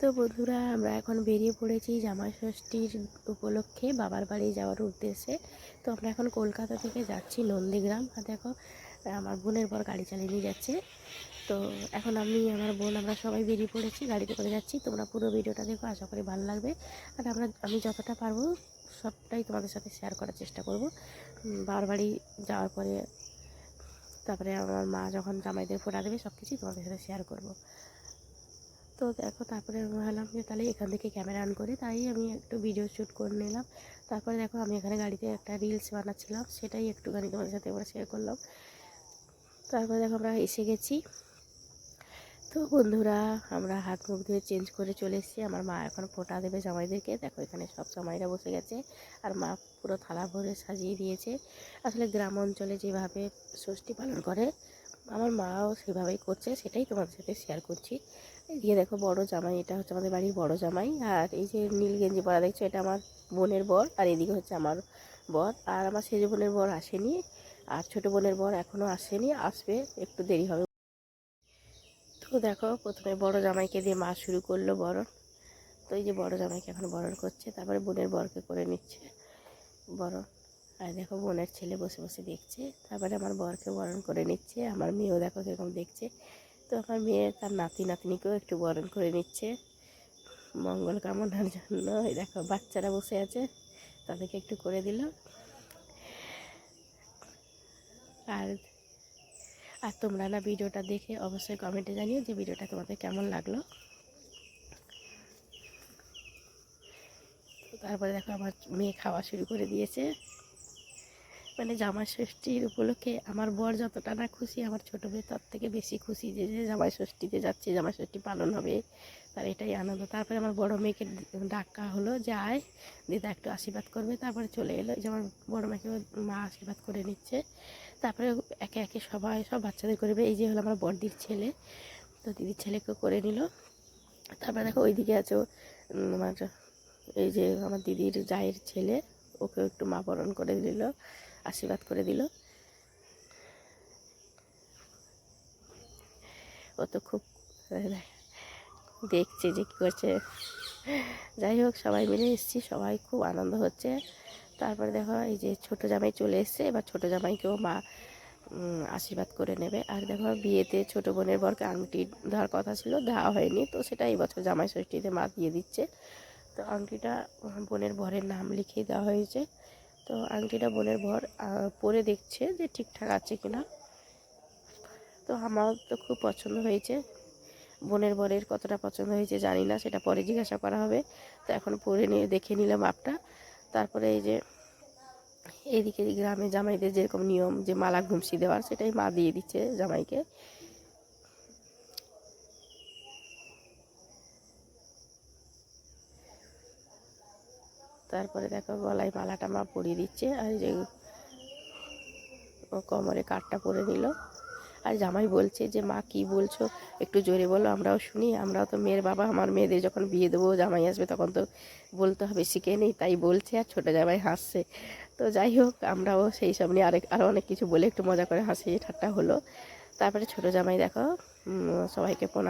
তো বন্ধুরা, আমরা এখন বেরিয়ে পড়েছি জামাই ষষ্ঠীর উপলক্ষে বাবার বাড়ি যাওয়ার উদ্দেশ্যে। তো আমরা এখন কলকাতা থেকে যাচ্ছি নন্দীগ্রাম। আর দেখো, আমার বোনের বর গাড়ি চালিয়ে নিয়ে যাচ্ছে। তো এখন আমি, আমার বোন, আমরা সবাই বেরিয়ে পড়েছি, গাড়িতে করে যাচ্ছি। তোমরা পুরো ভিডিওটা দেখো, আশা করি ভালো লাগবে। আর আমি যতটা পারবো সবটাই তোমাদের সাথে শেয়ার করার চেষ্টা করব। বাবার বাড়ি যাওয়ার পরে তারপরে আমার মা যখন জামাইদের ফোঁটা দেবে সব কিছুই তোমাদের সাথে শেয়ার করব। তো দেখো, তারপরে ভাবলাম যে তাহলে এখান থেকে ক্যামেরা অন করে, তাই আমি একটু ভিডিও শ্যুট করে নিলাম। তারপরে দেখো, আমি এখানে গাড়িতে একটা রিলস বানাচ্ছিলাম, সেটাই একটুখানি তোমাদের সাথে এবার শেয়ার করলাম। তারপরে দেখো, আমরা এসে গেছি। তো বন্ধুরা, আমরা হাত মুখ ধুয়ে চেঞ্জ করে চলে এসেছি। আমার মা এখন ফোঁটা দেবে জামাইদেরকে। দেখো, এখানে সব জামাইরা বসে গেছে, আর মা পুরো থালা ভরে সাজিয়ে দিয়েছে। আসলে গ্রাম অঞ্চলে যেভাবে ষষ্ঠী পালন করে, আমার মাও সেভাবেই করছে, সেটাই তোমাদের সাথে শেয়ার করছি। এদিকে দেখো, বড় জামাই, এটা হচ্ছে আমাদের বাড়ির বড় জামাই। আর এই যে নীল গেঞ্জি পরা দেখছো, এটা আমার বোনের বর। আর এদিকে হচ্ছে আমার বর। আর আমার সেজ বোনের বর আসেনি, আর ছোটো বোনের বর এখনও আসেনি, আসবে, একটু দেরি হবে। তো দেখো, প্রথমে বড় জামাইকে দিয়ে মা শুরু করলো বরণ। তো এই যে বড় জামাইকে এখন বরণ করছে, তারপরে বোনের বরকে করে নিচ্ছে বরণ। আর দেখো, বোনের ছেলে বসে বসে দেখছে, তারপরে আমার বরকে বরণ করে নিচ্ছে। আমার মেয়েও দেখো কীরকম দেখছে। তো আমার মেয়ে তার নাতি নাতনিকেও একটু বরণ করে নিচ্ছে মঙ্গল কামনার জন্য। এই দেখো, বাচ্চারা বসে আছে, তাদেরকে একটু করে দিল। আর আর তোমরা না ভিডিওটা দেখে অবশ্যই কমেন্টে জানিও যে ভিডিওটা তোমাদের কেমন লাগলো। তারপরে দেখো, আমার মেয়ে খাওয়া শুরু করে দিয়েছে। মানে জামাই ষষ্ঠীর উপলক্ষে আমার বর যতটা না খুশি, আমার ছোটো মেয়ে তার থেকে বেশি খুশি যে জামাই ষষ্ঠীতে যাচ্ছে, জামাই ষষ্ঠী পালন হবে, তার এটাই আনন্দ। তারপরে আমার বড় মেয়েকে ডাকা হলো যে আয় দিদা একটু আশীর্বাদ করবে, তারপরে চলে এলো। যে আমার বড় মেয়েকে মা আশীর্বাদ করে নিচ্ছে। তারপরে একে একে সবাই সব বাচ্চাদের করবে। এই যে হলো আমার বড়দির ছেলে, তো দিদির ছেলেকেও করে নিল। তারপরে দেখো, ওইদিকে আছে আমার, এই যে আমার দিদির জায়ের ছেলে, ওকেও একটু মা বরণ করে দিল, আশীর্বাদ করে দিল। ও তো খুব দেখছে যে কী করছে। যাই হোক, সবাই মিলে এসেছি, সবাই খুব আনন্দ হচ্ছে। তারপরে দেখো, এই যে ছোটো জামাই চলে এসছে, এবার ছোটো জামাইকেও মা আশীর্বাদ করে নেবে। আর দেখো, বিয়েতে ছোটো বোনের বরকে আংটি দেওয়ার কথা ছিল, দেওয়া হয়নি, তো সেটা এই বছর জামাই ষষ্ঠীতে মা দিয়ে দিচ্ছে। তো আংটিটা বোনের বরের নাম লিখিয়ে দেওয়া হয়েছে। তো আংটিটা বোনের বর পরে দেখছে যে ঠিকঠাক আছে কিনা। তো আমার তো খুব পছন্দ হয়েছে। বোনের বরের কতটা পছন্দ হয়েছে জানি না, সেটা পরে জিজ্ঞাসা করা হবে। তো এখন পরে নিয়ে দেখে নিলাম মাপটা। তারপরে এই যে এদিকে গ্রামে জামাইদের যেরকম নিয়ম যে মালা ঘুমসি দেওয়ার, সেটাই মা দিয়ে দিচ্ছে জামাইকে। তারপরে দেখো, গলায় মালাটা মা পরিয়ে দিচ্ছে, আর যে কোমরে কাঠটা পরে নিল। আর জামাই বলছে যে মা কি বলছো, একটু জোরে বলো, আমরাও শুনি, আমরাও তো মেয়ের বাবা, আমার মেয়েদের যখন বিয়ে দেবো, জামাই আসবে, তখন তো বলতে হবে, শিখে নেই, তাই বলছে। আর ছোটো জামাই হাসছে। তো যাই হোক, আমরাও সেই সব নিয়ে আরও অনেক কিছু বলে একটু মজা করে হাসি ঠাট্টা হলো। তারপরে ছোটো জামাই দেখো সবাইকে প্রণাম